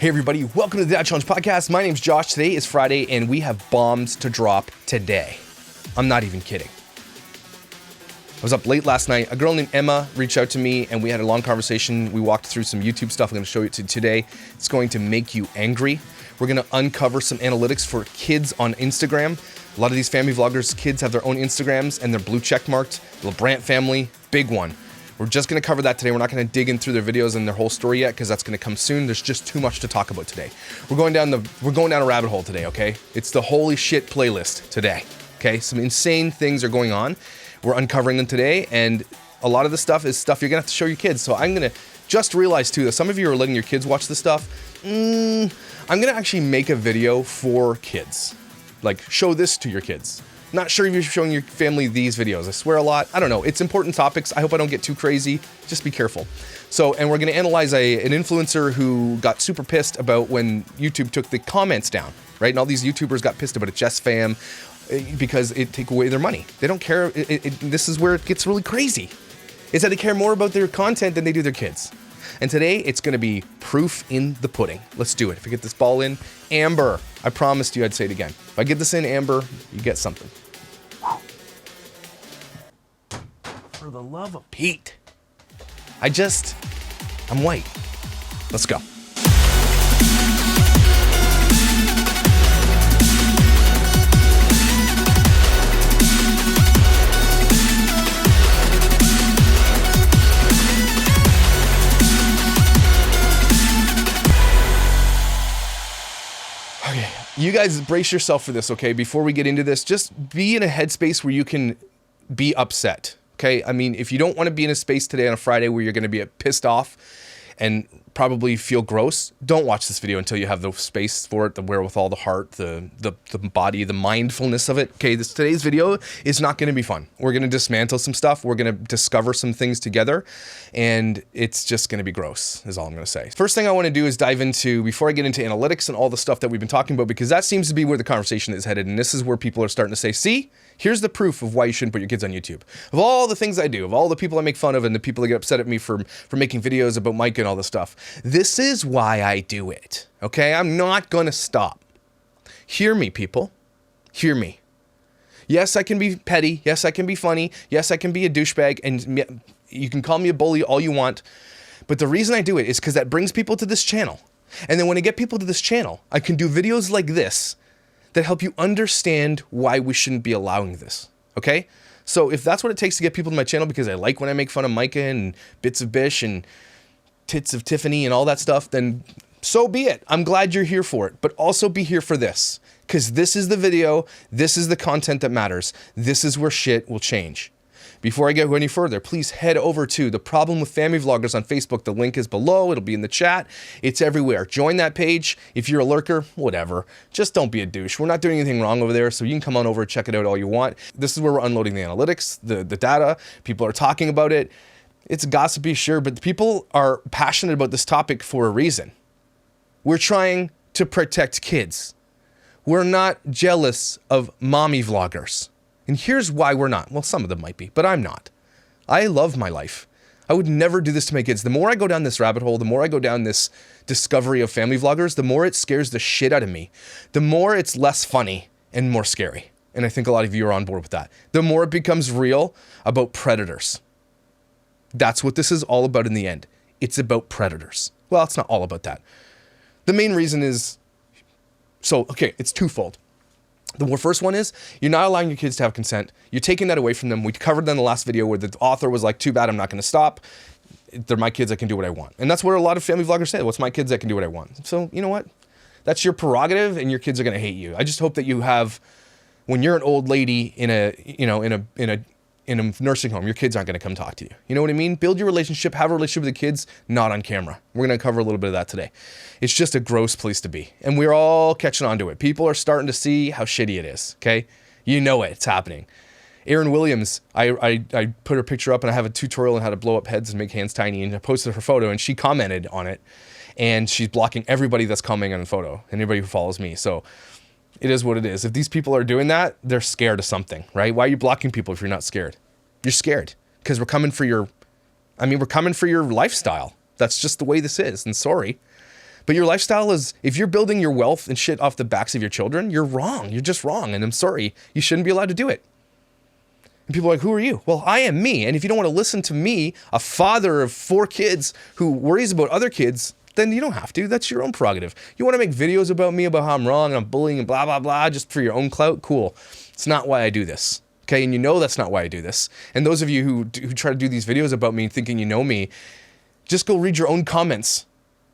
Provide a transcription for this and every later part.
Hey everybody, welcome to the Dad Challenge Podcast. My name's Josh. Today is Friday and we have bombs to drop today. I'm not even kidding. I was up late last night. A girl named Emma reached out to me and we had a long conversation. We walked through some YouTube stuff I'm going to show you today. It's going to make you angry. We're going to uncover some analytics for kids on Instagram. A lot of these family vloggers, kids have their own Instagrams and they're blue check marked. The LeBrant family, big one. We're just going to cover that today. We're not going to dig in through their videos and their whole story yet because that's going to come soon. There's just too much to talk about today. We're going down a rabbit hole today, okay? It's the holy shit playlist today, okay? Some insane things are going on. We're uncovering them today, and a lot of the stuff is stuff you're going to have to show your kids. So I'm going to just realize too that some of you are letting your kids watch this stuff. I'm going to actually make a video for kids. Like, show this to your kids. Not sure if you're showing your family these videos. I swear a lot. I don't know. It's important topics. I hope I don't get too crazy. Just be careful. So, and we're going to analyze an influencer who got super pissed about when YouTube took the comments down, right? And all these YouTubers got pissed about it, Jess Fam, because it take away their money. They don't care. This is where it gets really crazy. Is that they care more about their content than they do their kids. And today, it's going to be proof in the pudding. Let's do it. If I get this ball in, Amber. I promised you I'd say it again. If I get this in, Amber, you get something. For the love of Pete. I'm white. Let's go. Okay, you guys brace yourself for this, okay? Before we get into this, just be in a headspace where you can be upset. Okay, I mean, if you don't want to be in a space today on a Friday where you're going to be pissed off and probably feel gross, don't watch this video until you have the space for it, the wherewithal, the heart, the body, the mindfulness of it. Okay, today's video is not going to be fun. We're going to dismantle some stuff. We're going to discover some things together, and it's just going to be gross, is all I'm going to say. First thing I want to do is dive into, before I get into analytics and all the stuff that we've been talking about, because that seems to be where the conversation is headed, and this is where people are starting to say, see, here's the proof of why you shouldn't put your kids on YouTube. Of all the things I do, of all the people I make fun of and the people that get upset at me for making videos about Mike and all this stuff, this is why I do it, okay? I'm not gonna stop. Hear me, people. Hear me. Yes, I can be petty. Yes, I can be funny. Yes, I can be a douchebag, and you can call me a bully all you want, but the reason I do it is because that brings people to this channel. And then when I get people to this channel, I can do videos like this that help you understand why we shouldn't be allowing this, okay? So if that's what it takes to get people to my channel, because I like when I make fun of Micah and Bits of Bish and Tits of Tiffany and all that stuff, then so be it. I'm glad you're here for it, but also be here for this, because this is the video, this is the content that matters, this is where shit will change. Before I go any further, please head over to The Problem with Family Vloggers on Facebook. The link is below. It'll be in the chat. It's everywhere. Join that page. If you're a lurker, whatever. Just don't be a douche. We're not doing anything wrong over there, so you can come on over and check it out all you want. This is where we're unloading the analytics, the data. People are talking about it. It's gossipy, sure, but people are passionate about this topic for a reason. We're trying to protect kids. We're not jealous of mommy vloggers. And here's why we're not. Well, some of them might be, but I'm not. I love my life. I would never do this to my kids. The more I go down this rabbit hole, the more I go down this discovery of family vloggers, the more it scares the shit out of me. The more it's less funny and more scary. And I think a lot of you are on board with that. The more it becomes real about predators. That's what this is all about in the end. It's about predators. Well, it's not all about that. The main reason is, okay, it's twofold. The first one is, you're not allowing your kids to have consent. You're taking that away from them. We covered that in the last video where the author was like, too bad, I'm not going to stop. They're my kids, I can do what I want. And that's what a lot of family vloggers say. What's my kids, I can do what I want. So, you know what? That's your prerogative, and your kids are going to hate you. I just hope that you have, when you're an old lady in a nursing home, your kids aren't going to come talk to you. You know what I mean? Build your relationship, have a relationship with the kids, not on camera. We're going to cover a little bit of that today. It's just a gross place to be. And we're all catching on to it. People are starting to see how shitty it is, okay? You know it. It's happening. Erin Williams, I put her picture up and I have a tutorial on how to blow up heads and make hands tiny, and I posted her photo and she commented on it, and she's blocking everybody that's commenting on the photo, anybody who follows me. So it is what it is. If these people are doing that, they're scared of something, right? Why are you blocking people if you're not scared? You're scared because we're coming for your lifestyle. That's just the way this is, and sorry. But your lifestyle is, if you're building your wealth and shit off the backs of your children, you're wrong. You're just wrong. And I'm sorry. You shouldn't be allowed to do it. And people are like, who are you? Well, I am me. And if you don't want to listen to me, a father of 4 kids who worries about other kids, then you don't have to. That's your own prerogative. You want to make videos about me, about how I'm wrong and I'm bullying and blah, blah, blah, just for your own clout? Cool. It's not why I do this. Okay, and you know that's not why I do this. And those of you who try to do these videos about me thinking you know me, just go read your own comments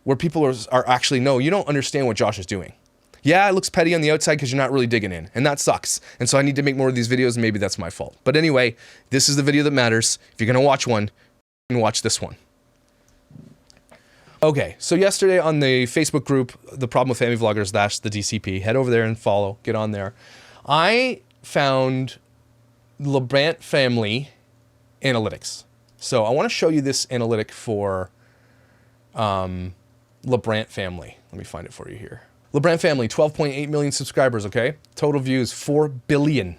where people are actually, no, you don't understand what Josh is doing. Yeah, it looks petty on the outside because you're not really digging in, and that sucks. And so I need to make more of these videos, and maybe that's my fault. But anyway, this is the video that matters. If you're going to watch one, you can watch this one. Okay, so yesterday on the Facebook group, The Problem with Family Vloggers, that's the DCP, head over there and follow, get on there. I found LeBrant family analytics. So I want to show you this analytic for LeBrant family. Let me find it for you here. LeBrant family, 12.8 million subscribers, okay? Total views, 4 billion.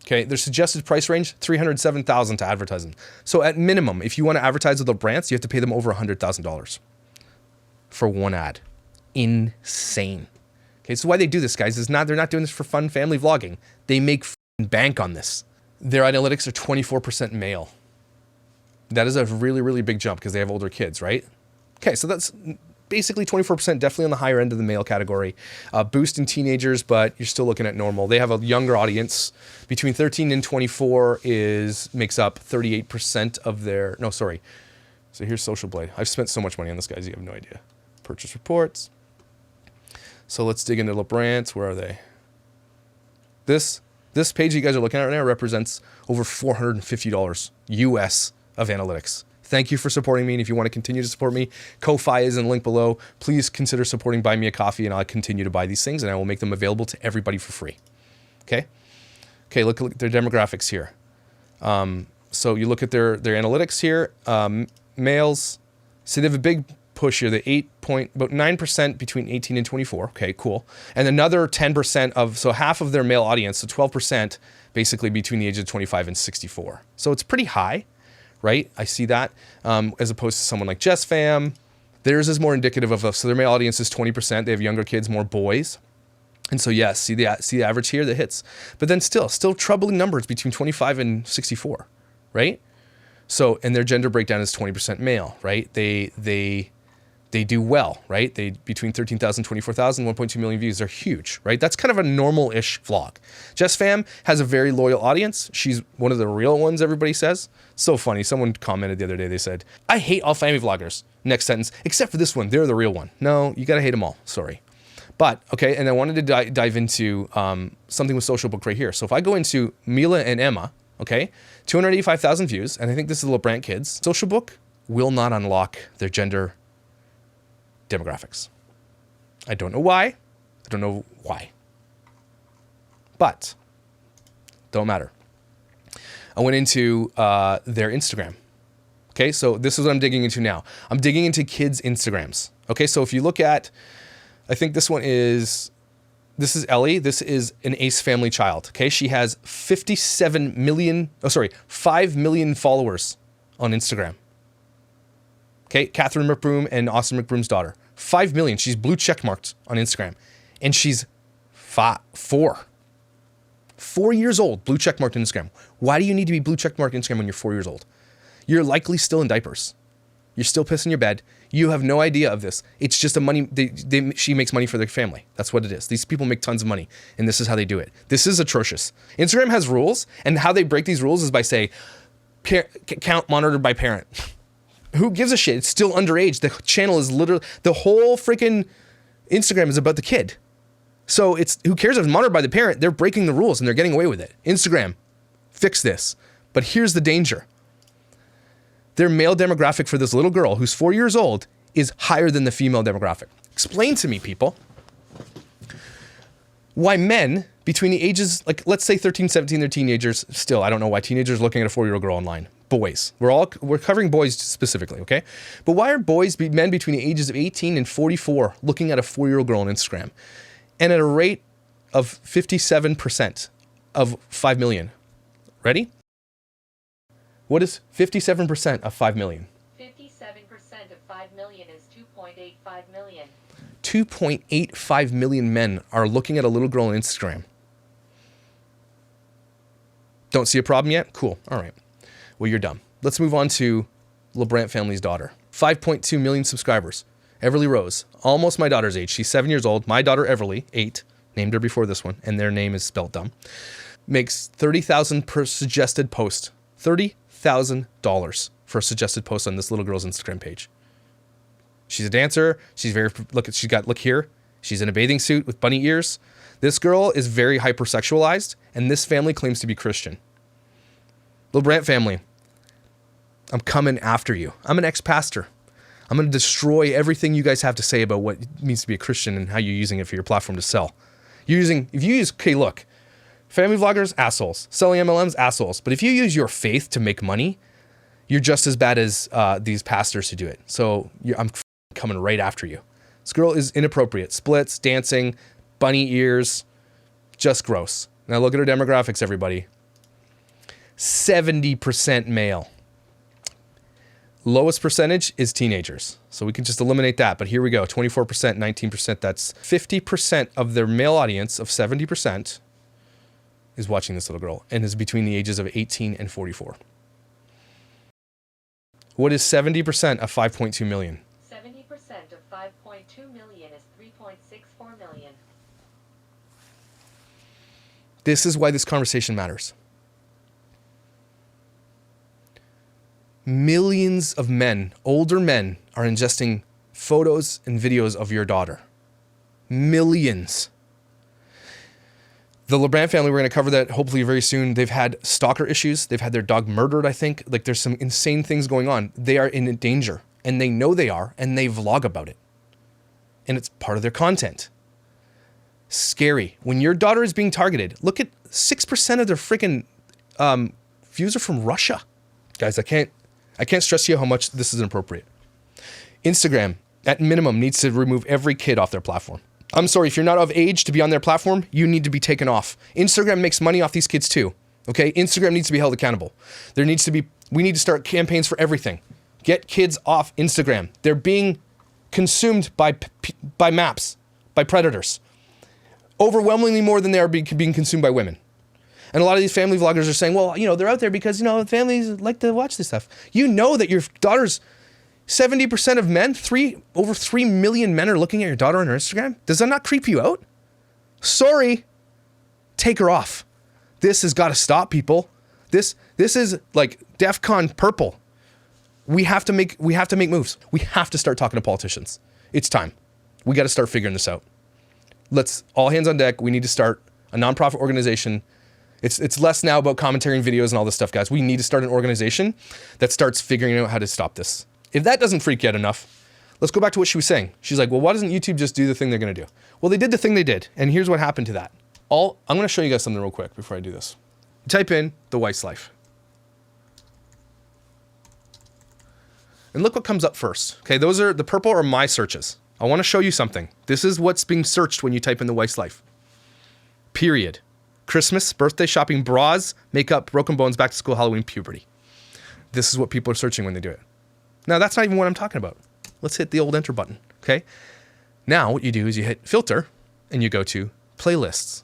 Okay, their suggested price range, $307,000 to advertise them. So at minimum, if you want to advertise with LeBrants, you have to pay them over $100,000 for one ad. Insane. Okay, so why they do this, guys, is they're not doing this for fun family vlogging. They make bank on this. Their analytics are 24% male. That is a really, really big jump because they have older kids, right? Okay, so that's basically 24%, definitely on the higher end of the male category. Boost in teenagers, but you're still looking at normal. They have a younger audience. Between 13 and 24 makes up 38% of their, no, sorry. So here's Social Blade. I've spent so much money on this, guys, you have no idea. Purchase reports. So let's dig into LeBrants. Where are they? This page you guys are looking at right now represents over $450 US of analytics. Thank you for supporting me, and if you want to continue to support me, Ko-Fi is in the link below. Please consider supporting Buy Me a Coffee, and I'll continue to buy these things, and I will make them available to everybody for free. Okay? Okay, look at their demographics here. So you look at their analytics here. Males, so they have a big push here, about 9% between 18 and 24. Okay, cool. And another 10% so half of their male audience, so 12% basically between the ages of 25 and 64. So it's pretty high, right? I see that, as opposed to someone like Jess Fam. Theirs is more indicative of, so their male audience is 20%. They have younger kids, more boys. And so yes, see the average here that hits. But then still troubling numbers between 25 and 64, right? So, and their gender breakdown is 20% male, right? They do well, right? They between 13,000, 24,000, 1.2 million views. They're huge, right? That's kind of a normal-ish vlog. Jess Fam has a very loyal audience. She's one of the real ones, everybody says. So funny. Someone commented the other day. They said, I hate all family vloggers. Next sentence, except for this one. They're the real one. No, you got to hate them all. Sorry. But, okay, and I wanted to dive into something with Social Book right here. So if I go into Mila and Emma, okay, 285,000 views, and I think this is the LeBrant kids. Social Book will not unlock their gender demographics. I don't know why. But don't matter. I went into their Instagram. Okay, so this is what I'm digging into now. I'm digging into kids' Instagrams. Okay, so if you look at, I think this is Ellie. This is an Ace Family child. Okay, she has 5 million followers on Instagram. Okay, Catherine McBroom and Austin McBroom's daughter. 5 million. She's blue check marked on Instagram. And she's 4 years old, blue check marked on Instagram. Why do you need to be blue check marked on Instagram when you're 4 years old? You're likely still in diapers. You're still pissing your bed. You have no idea of this. It's just a money, she makes money for their family. That's what it is. These people make tons of money, and this is how they do it. This is atrocious. Instagram has rules, and how they break these rules is by saying, count monitored by parent. Who gives a shit? It's still underage. The channel is literally, the whole freaking Instagram is about the kid. So it's, who cares if it's monitored by the parent? They're breaking the rules and they're getting away with it. Instagram, fix this. But here's the danger. Their male demographic for this little girl who's 4 years old is higher than the female demographic. Explain to me, people, why men between the ages, like let's say 13, 17, they're teenagers. Still, I don't know why teenagers are looking at a 4-year-old girl online. Boys. We're covering boys specifically, okay? But why are men between the ages of 18 and 44 looking at a 4-year-old girl on Instagram? And at a rate of 57% of 5 million. Ready? What is 57% of 5 million? 57% 5 million is 2.85 million. 2.85 million men are looking at a little girl on Instagram. Don't see a problem yet? Cool. All right. Well, you're dumb. Let's move on to LeBrant family's daughter. 5.2 million subscribers. Everly Rose, almost my daughter's age. She's 7 years old. My daughter, Everly, 8, named her before this one, and their name is spelled dumb, makes $30,000 per suggested post. $30,000 for a suggested post on this little girl's Instagram page. She's a dancer. She's look here. She's in a bathing suit with bunny ears. This girl is very hypersexualized, and this family claims to be Christian. LeBrant family, I'm coming after you. I'm an ex-pastor. I'm going to destroy everything you guys have to say about what it means to be a Christian and how you're using it for your platform to sell. Okay, look, family vloggers, assholes. Selling MLMs, assholes. But if you use your faith to make money, you're just as bad as these pastors who do it. So I'm coming right after you. This girl is inappropriate. Splits, dancing, bunny ears, just gross. Now look at her demographics, everybody. 70% male. Lowest percentage is teenagers. So we can just eliminate that. But here we go. 24%, 19%. That's 50% of their male audience of 70% is watching this little girl and is between the ages of 18 and 44. What is 70% of 5.2 million? 70% of 5.2 million is 3.64 million. This is why this conversation matters. Millions of men, older men, are ingesting photos and videos of your daughter. Millions. The LeBrant family, we're going to cover that hopefully very soon. They've had stalker issues. They've had their dog murdered, I think. Like, there's some insane things going on. They are in danger, and they know they are, and they vlog about it. And it's part of their content. Scary. When your daughter is being targeted, look at 6% of their freaking views are from Russia. Guys, I can't stress to you how much this is inappropriate. Instagram, at minimum, needs to remove every kid off their platform. I'm sorry, if you're not of age to be on their platform, you need to be taken off. Instagram makes money off these kids too. Okay? Instagram needs to be held accountable. We need to start campaigns for everything. Get kids off Instagram. They're being consumed by maps, by predators. Overwhelmingly more than they are being consumed by women. And a lot of these family vloggers are saying, well, they're out there because, families like to watch this stuff. You know that your daughter's 70% of men, over 3 million men are looking at your daughter on her Instagram. Does that not creep you out? Sorry. Take her off. This has got to stop, people. This is like DEFCON purple. We have to make moves. We have to start talking to politicians. It's time. We got to start figuring this out. Let's all hands on deck. We need to start a nonprofit organization. It's less now about commentary and videos and all this stuff, guys. We need to start an organization that starts figuring out how to stop this. If that doesn't freak you out enough, let's go back to what she was saying. She's like, well, why doesn't YouTube just do the thing they're going to do? Well, they did the thing they did, and here's what happened to that. I'm going to show you guys something real quick before I do this. Type in The Wife's Life. And look what comes up first. Okay, the purple are my searches. I want to show you something. This is what's being searched when you type in The Wife's Life. Period. Christmas, birthday shopping, bras, makeup, broken bones, back to school, Halloween, puberty. This is what people are searching when they do it. Now, that's not even what I'm talking about. Let's hit the old enter button, okay? Now, what you do is you hit filter, and you go to playlists.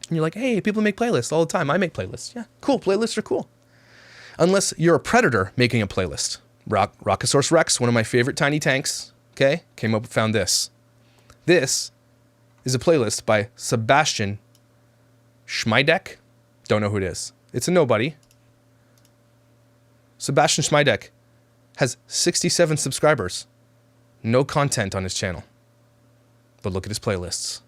And you're like, hey, people make playlists all the time. I make playlists. Yeah, cool. Playlists are cool. Unless you're a predator making a playlist. Rockosaurus Rex, one of my favorite tiny tanks, okay, came up and found this. This is a playlist by Sebastian Schmeidek. Don't know who it is. It's a nobody. Sebastian Schmeidek has 67 subscribers. No content on his channel. But look at his playlists.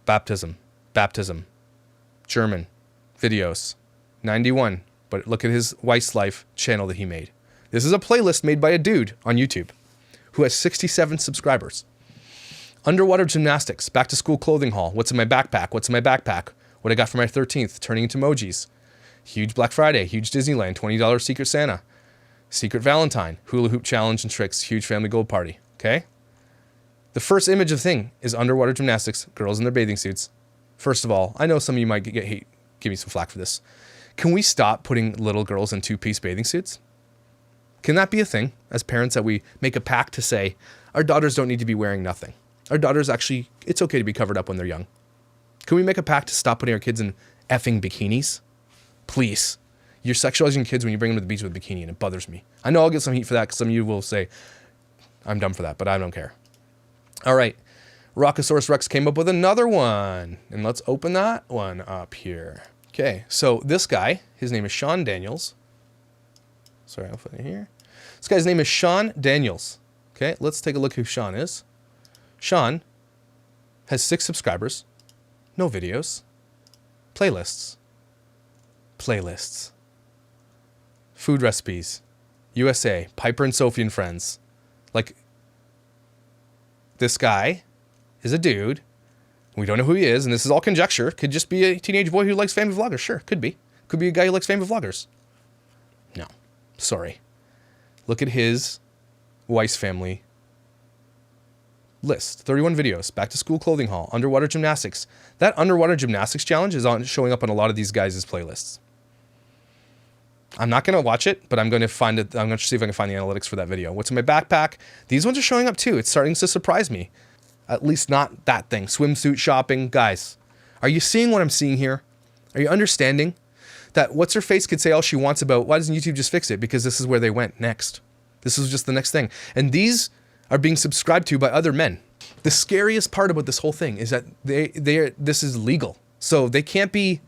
Baptism, German, videos, 91. But look at his wife's life channel that he made. This is a playlist made by a dude on YouTube who has 67 subscribers. Underwater gymnastics, back to school clothing haul. What's in my backpack? What I got for my 13th, turning into emojis. Huge Black Friday, huge Disneyland, $20 Secret Santa, Secret Valentine, hula hoop challenge and tricks, huge family gold party, okay? The first image of thing is underwater gymnastics, girls in their bathing suits. First of all, I know some of you might get hate, give me some flack for this. Can we stop putting little girls in two-piece bathing suits? Can that be a thing as parents that we make a pact to say, our daughters don't need to be wearing nothing? Our daughters actually, it's okay to be covered up when they're young. Can we make a pact to stop putting our kids in effing bikinis? Please. You're sexualizing kids when you bring them to the beach with a bikini, and it bothers me. I know I'll get some heat for that because some of you will say, I'm dumb for that, but I don't care. All right. Rockosaurus Rex came up with another one. And let's open that one up here. Okay, so this guy, his name is Sean Daniels. Sorry, I'll put it here. This guy's name is Sean Daniels. Okay, let's take a look who Sean is. Sean has 6 subscribers, no videos, playlists, food recipes, USA, Piper and Sophie and Friends. Like, this guy is a dude. We don't know who he is, and this is all conjecture. Could just be a teenage boy who likes family vloggers. Sure, could be. Could be a guy who likes family vloggers. No, sorry. Look at his wife's family list. 31 videos, back to school clothing haul, underwater gymnastics. That underwater gymnastics challenge is showing up on a lot of these guys' playlists. I'm not going to watch it, but I'm going to find it. I'm going to see if I can find the analytics for that video. What's in my backpack? These ones are showing up too. It's starting to surprise me. At least not that thing. Swimsuit shopping. Guys, are you seeing what I'm seeing here? Are you understanding that what's-her-face could say all she wants about why doesn't YouTube just fix it? Because this is where they went next. This is just the next thing. And these are being subscribed to by other men. The scariest part about this whole thing is that this is legal. So they can't be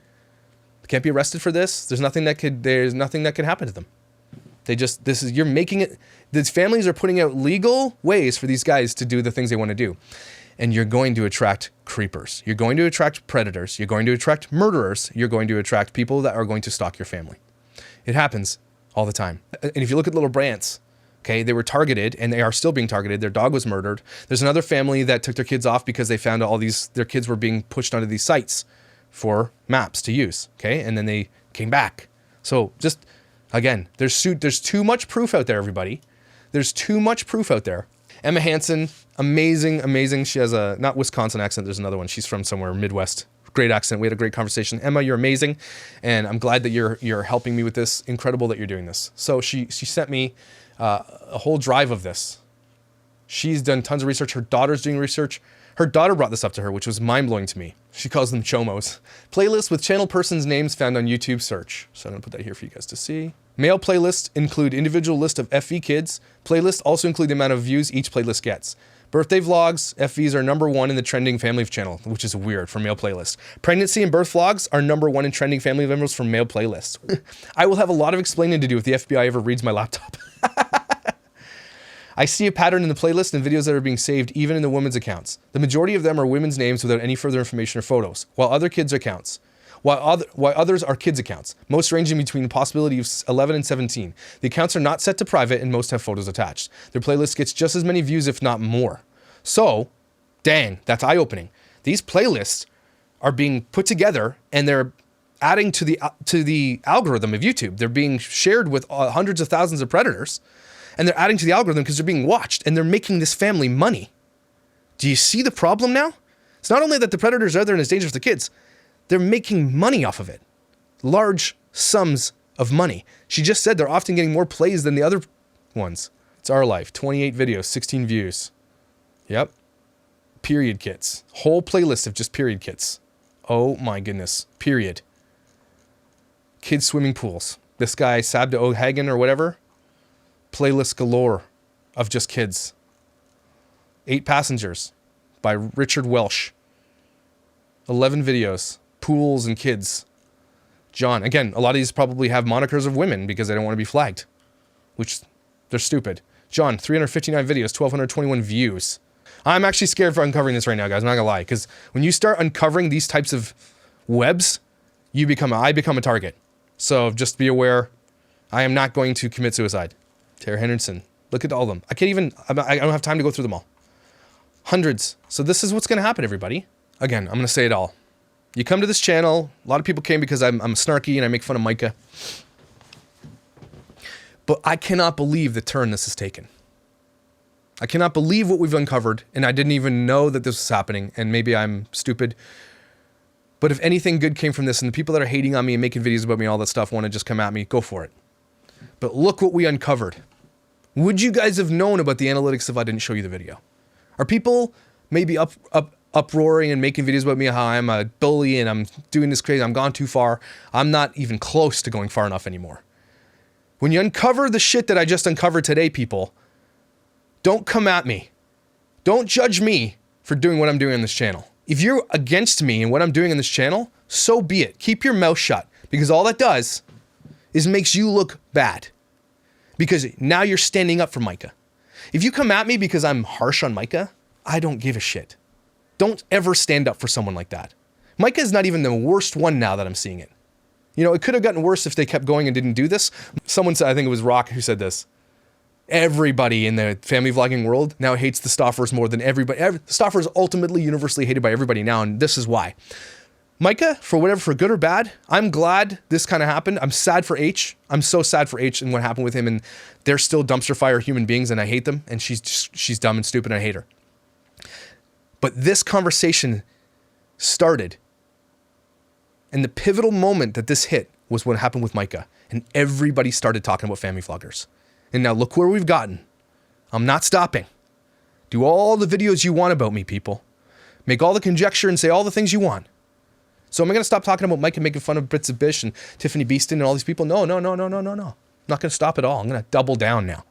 arrested for this. There's nothing that could happen to them. You're making it, these families are putting out legal ways for these guys to do the things they want to do. And you're going to attract creepers. You're going to attract predators. You're going to attract murderers. You're going to attract people that are going to stalk your family. It happens all the time. And if you look at little Brants, okay, they were targeted and they are still being targeted. Their dog was murdered. There's another family that took their kids off because they found their kids were being pushed onto these sites for maps to use. Okay. And then they came back. So just, again, there's too much proof out there, everybody. There's too much proof out there. Emma Hansen, amazing. She has a, not Wisconsin accent, there's another one. She's from somewhere Midwest. Great accent. We had a great conversation. Emma, you're amazing. And I'm glad that you're helping me with this. Incredible that you're doing this. So she sent me a whole drive of this. She's done tons of research. Her daughter's doing research. Her daughter brought this up to her, which was mind-blowing to me. She calls them chomos. Playlist with channel persons' names found on YouTube search. So I'm going to put that here for you guys to see. Male playlists include individual list of FV kids. Playlists also include the amount of views each playlist gets. Birthday vlogs, FVs are #1 in the trending family channel, which is weird for male playlists. Pregnancy and birth vlogs are #1 in trending family members for male playlists. I will have a lot of explaining to do if the FBI ever reads my laptop. I see a pattern in the playlist and videos that are being saved even in the women's accounts. The majority of them are women's names without any further information or photos, while other kids' accounts. While others are kids' accounts, most ranging between the possibility of 11 and 17. The accounts are not set to private and most have photos attached. Their playlist gets just as many views, if not more. So, dang, that's eye-opening. These playlists are being put together and they're adding to the algorithm of YouTube. They're being shared with hundreds of thousands of predators, and they're adding to the algorithm because they're being watched, and they're making this family money. Do you see the problem now? It's not only that the predators are there and it's dangerous to kids, they're making money off of it. Large sums of money. She just said they're often getting more plays than the other ones. It's our life. 28 videos, 16 views. Yep. Period kits. Whole playlist of just period kits. Oh my goodness. Period. Kids swimming pools. This guy, Sabda O'Hagan or whatever. Playlist galore of just kids. 8 Passengers by Richard Welsh. 11 videos. Pools and kids. John. Again, a lot of these probably have monikers of women because they don't want to be flagged. Which, they're stupid. John, 359 videos, 1,221 views. I'm actually scared for uncovering this right now, guys. I'm not gonna lie. Because when you start uncovering these types of webs, I become a target. So just be aware, I am not going to commit suicide. Tara Henderson. Look at all of them. I don't have time to go through them all. Hundreds. So this is what's gonna happen, everybody. Again, I'm gonna say it all. You come to this channel, a lot of people came because I'm snarky and I make fun of Micah. But I cannot believe the turn this has taken. I cannot believe what we've uncovered, and I didn't even know that this was happening, and maybe I'm stupid. But if anything good came from this, and the people that are hating on me and making videos about me, all that stuff, want to just come at me, go for it. But look what we uncovered. Would you guys have known about the analytics if I didn't show you the video? Are people maybe uproaring and making videos about me, how I'm a bully and I'm doing this crazy, I'm gone too far? I'm not even close to going far enough anymore. When you uncover the shit that I just uncovered today, people, don't come at me. Don't judge me for doing what I'm doing on this channel. If you're against me and what I'm doing on this channel, so be it. Keep your mouth shut, because all that does is makes you look bad. Because now you're standing up for Micah. If you come at me because I'm harsh on Micah, I don't give a shit. Don't ever stand up for someone like that. Micah is not even the worst one now that I'm seeing it. You know, it could have gotten worse if they kept going and didn't do this. Someone said, I think it was Rock who said this. Everybody in the family vlogging world now hates the Stoffers more than everybody. The Stoffers are ultimately universally hated by everybody now, and this is why. Micah, for whatever, for good or bad, I'm glad this kind of happened. I'm sad for H. I'm so sad for H and what happened with him, and they're still dumpster fire human beings, and I hate them, and she's dumb and stupid, and I hate her. But this conversation started, and the pivotal moment that this hit was what happened with Micah, and everybody started talking about family vloggers. And now look where we've gotten. I'm not stopping. Do all the videos you want about me, people. Make all the conjecture and say all the things you want. So am I going to stop talking about Micah making fun of Bits of Bish and Tiffany Beeston and all these people? No. I'm not going to stop at all. I'm going to double down now.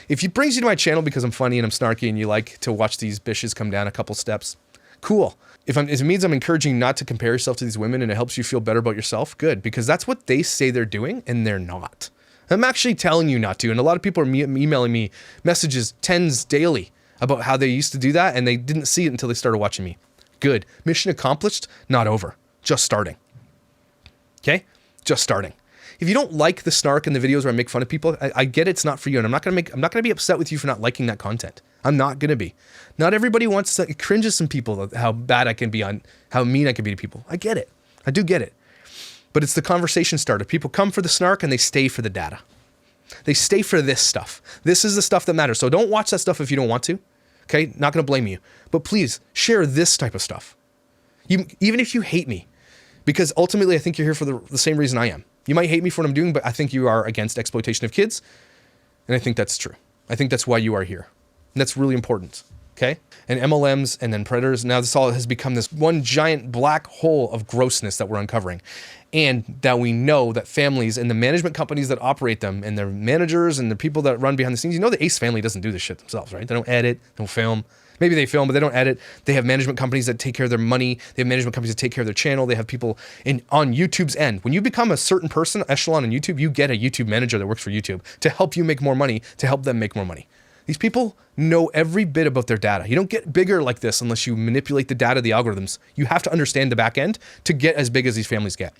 If it brings you to my channel because I'm funny and I'm snarky and you like to watch these bishes come down a couple steps, cool. If it means I'm encouraging you not to compare yourself to these women and it helps you feel better about yourself, good. Because that's what they say they're doing and they're not. I'm actually telling you not to. And a lot of people are emailing me messages, tens daily, about how they used to do that and they didn't see it until they started watching me. Good. Mission accomplished, not over. Just starting. Okay? Just starting. If you don't like the snark in the videos where I make fun of people, I get it's not for you. And I'm not gonna be upset with you for not liking that content. I'm not gonna be. Not everybody wants to, it cringes some people how bad I can be on, how mean I can be to people. I get it. I do get it. But it's the conversation starter. People come for the snark and they stay for the data. They stay for this stuff. This is the stuff that matters. So don't watch that stuff if you don't want to. Okay? Not gonna blame you. But please share this type of stuff. Even if you hate me, because ultimately I think you're here for the same reason I am. You might hate me for what I'm doing, but I think you are against exploitation of kids. And I think that's true. I think that's why you are here. And that's really important. Okay? And MLMs and then predators. Now this all has become this one giant black hole of grossness that we're uncovering. And that we know that families and the management companies that operate them and their managers and the people that run behind the scenes, you know the Ace family doesn't do this shit themselves, right? They don't edit, they don't film. Maybe they film, but they don't edit. They have management companies that take care of their money. They have management companies that take care of their channel. They have people on YouTube's end. When you become a certain person, echelon on YouTube, you get a YouTube manager that works for YouTube to help you make more money, to help them make more money. These people know every bit about their data. You don't get bigger like this unless you manipulate the data, the algorithms. You have to understand the back end to get as big as these families get.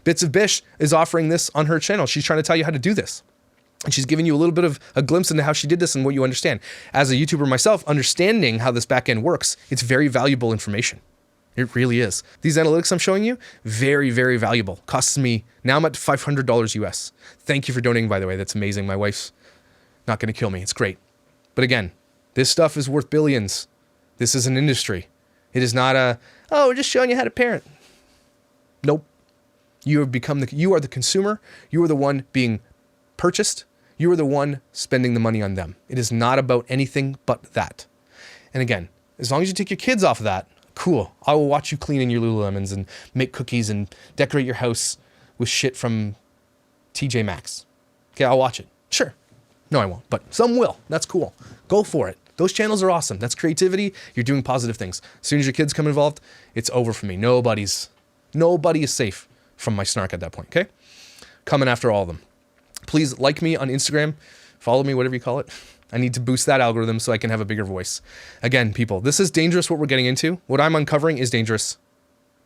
Bits of Bish is offering this on her channel. She's trying to tell you how to do this. And she's giving you a little bit of a glimpse into how she did this and what you understand. As a YouTuber myself, understanding how this back end works, it's very valuable information. It really is. These analytics I'm showing you, very, very valuable. Costs me, now I'm at $500 US. Thank you for donating, by the way. That's amazing. My wife's not going to kill me. It's great. But again, this stuff is worth billions. This is an industry. It is not we're just showing you how to parent. Nope. You are the consumer. You are the one being purchased. You are the one spending the money on them. It is not about anything but that. And again, as long as you take your kids off of that, cool. I will watch you clean in your Lululemons and make cookies and decorate your house with shit from TJ Maxx. Okay, I'll watch it. Sure. No, I won't, but some will. That's cool. Go for it. Those channels are awesome. That's creativity. You're doing positive things. As soon as your kids come involved, it's over for me. Nobody is safe from my snark at that point, okay? Coming after all of them. Please like me on Instagram, follow me, whatever you call it. I need to boost that algorithm so I can have a bigger voice. Again, people, this is dangerous what we're getting into. What I'm uncovering is dangerous.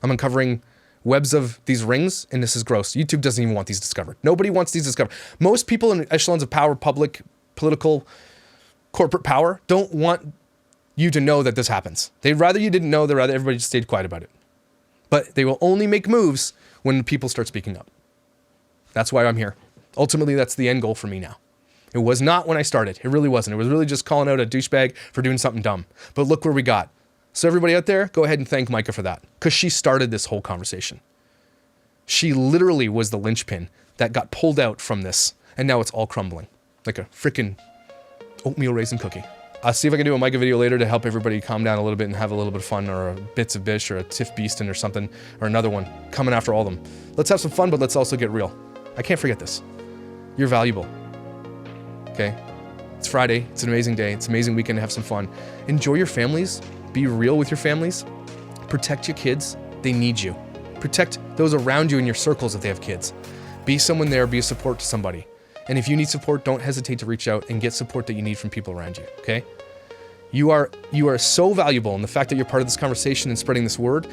I'm uncovering webs of these rings, and this is gross. YouTube doesn't even want these discovered. Nobody wants these discovered. Most people in echelons of power, public, political, corporate power, don't want you to know that this happens. They'd rather you didn't know, they'd rather everybody just stayed quiet about it. But they will only make moves when people start speaking up. That's why I'm here. Ultimately, that's the end goal for me now. It was not when I started. It really wasn't. It was really just calling out a douchebag for doing something dumb. But look where we got. So everybody out there, go ahead and thank Micah for that, because she started this whole conversation. She literally was the linchpin that got pulled out from this, and now it's all crumbling like a freaking oatmeal raisin cookie. I'll see if I can do a Micah video later to help everybody calm down a little bit and have a little bit of fun, or a Bits of Bish, or a Tiff Beaston or something, or another one, coming after all of them. Let's have some fun, but let's also get real. I can't forget this. You're valuable. Okay? It's Friday. It's an amazing day. It's an amazing weekend to have some fun. Enjoy your families. Be real with your families. Protect your kids. They need you. Protect those around you in your circles if they have kids. Be someone there. Be a support to somebody. And if you need support, don't hesitate to reach out and get support that you need from people around you, okay? You are so valuable, and the fact that you're part of this conversation and spreading this word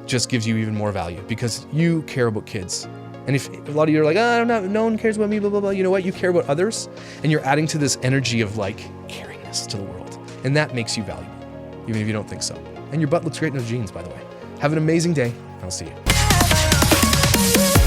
just gives you even more value, because you care about kids. And if a lot of you are like, no one cares about me, blah, blah, blah. You know what? You care about others, and you're adding to this energy of like caringness to the world. And that makes you valuable, even if you don't think so. And your butt looks great in those jeans, by the way. Have an amazing day, and I'll see you.